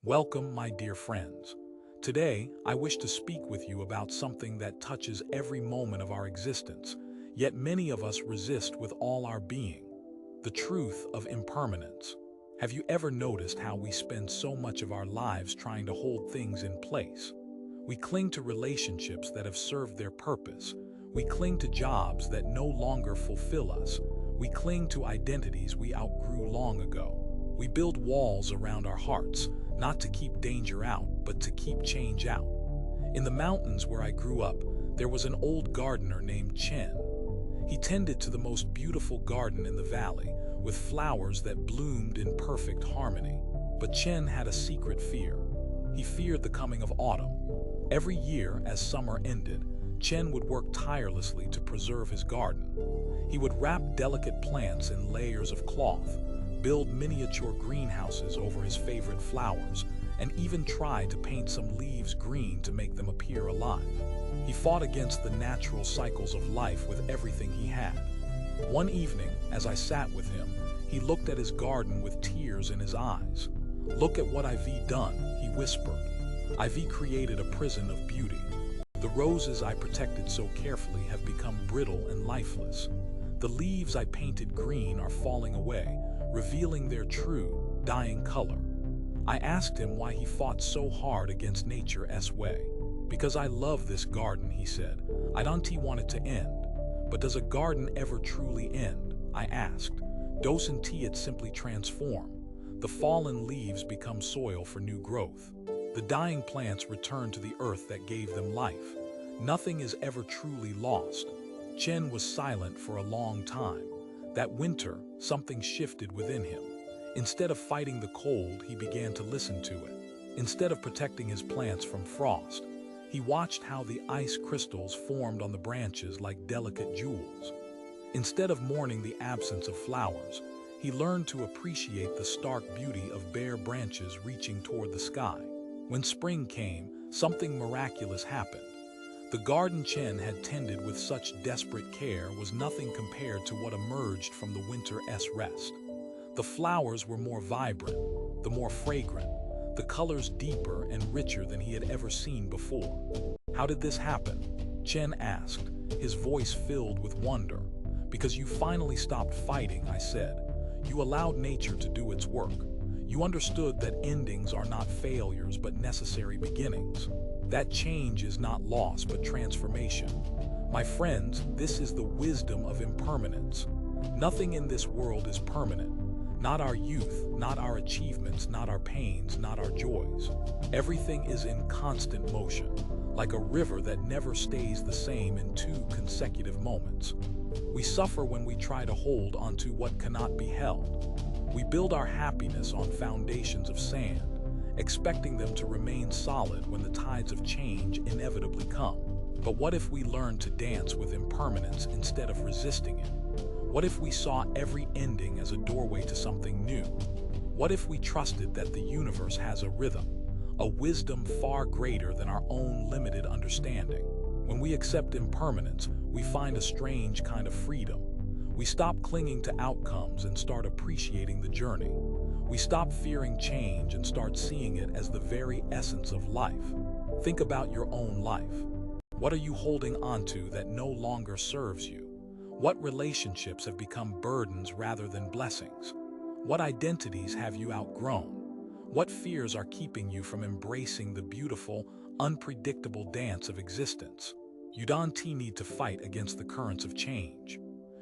Welcome, my dear friends. Today, I wish to speak with you about something that touches every moment of our existence, yet many of us resist with all our being: the truth of impermanence. Have you ever noticed how we spend so much of our lives trying to hold things in place? We cling to relationships that have served their purpose. We cling to jobs that no longer fulfill us. We cling to identities we outgrew long ago. We build walls around our hearts, not to keep danger out, but to keep change out. In the mountains where I grew up, there was an old gardener named Chen. He tended to the most beautiful garden in the valley, with flowers that bloomed in perfect harmony. But Chen had a secret fear. He feared the coming of autumn. Every year, as summer ended, Chen would work tirelessly to preserve his garden. He would wrap delicate plants in layers of cloth, build miniature greenhouses over his favorite flowers, and even try to paint some leaves green to make them appear alive. He fought against the natural cycles of life with everything he had. One evening, as I sat with him, he looked at his garden with tears in his eyes. "Look at what I've done," he whispered. "I've created a prison of beauty. The roses I protected so carefully have become brittle and lifeless. The leaves I painted green are falling away, revealing their true, dying color." I asked him why he fought so hard against nature's way. "Because I love this garden," he said. "I don't want it to end." "But does a garden ever truly end?" I asked. "Doesn't it simply transform? The fallen leaves become soil for new growth. The dying plants return to the earth that gave them life. Nothing is ever truly lost." Chen was silent for a long time. That winter, something shifted within him. Instead of fighting the cold, he began to listen to it. Instead of protecting his plants from frost, he watched how the ice crystals formed on the branches like delicate jewels. Instead of mourning the absence of flowers, he learned to appreciate the stark beauty of bare branches reaching toward the sky. When spring came, something miraculous happened. The garden Chen had tended with such desperate care was nothing compared to what emerged from the winter's rest. The flowers were more vibrant, the more fragrant, the colors deeper and richer than he had ever seen before. "How did this happen?" Chen asked, his voice filled with wonder. "Because you finally stopped fighting," I said. "You allowed nature to do its work. You understood that endings are not failures but necessary beginnings. That change is not loss but transformation." My friends, this is the wisdom of impermanence. Nothing in this world is permanent. Not our youth, not our achievements, not our pains, not our joys. Everything is in constant motion, like a river that never stays the same in 2 consecutive moments. We suffer when we try to hold onto what cannot be held. We build our happiness on foundations of sand, expecting them to remain solid when the tides of change inevitably come. But what if we learn to dance with impermanence instead of resisting it? What if we saw every ending as a doorway to something new? What if we trusted that the universe has a rhythm, a wisdom far greater than our own limited understanding? When we accept impermanence, we find a strange kind of freedom. We stop clinging to outcomes and start appreciating the journey. We stop fearing change and start seeing it as the very essence of life. Think about your own life. What are you holding onto that no longer serves you? What relationships have become burdens rather than blessings? What identities have you outgrown? What fears are keeping you from embracing the beautiful, unpredictable dance of existence? You don't need to fight against the currents of change.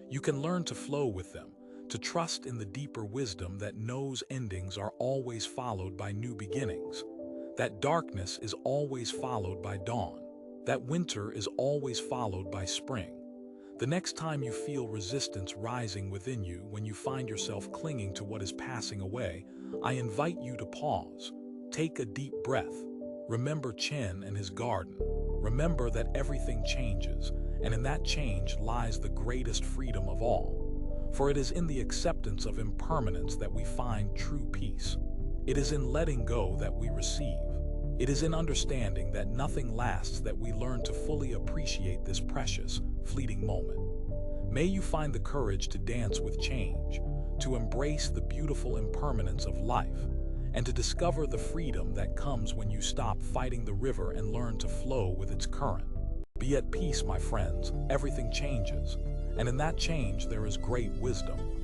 You can learn to flow with them, to trust in the deeper wisdom that knows endings are always followed by new beginnings, that darkness is always followed by dawn, that winter is always followed by spring. The next time you feel resistance rising within you, when you find yourself clinging to what is passing away, I invite you to pause. Take a deep breath. Remember Chen and his garden. Remember that everything changes, and in that change lies the greatest freedom of all. For it is in the acceptance of impermanence that we find true peace. It is in letting go that we receive. It is in understanding that nothing lasts that we learn to fully appreciate this precious, fleeting moment. May you find the courage to dance with change, to embrace the beautiful impermanence of life, and to discover the freedom that comes when you stop fighting the river and learn to flow with its current. Be at peace, my friends. Everything changes, and in that change there is great wisdom.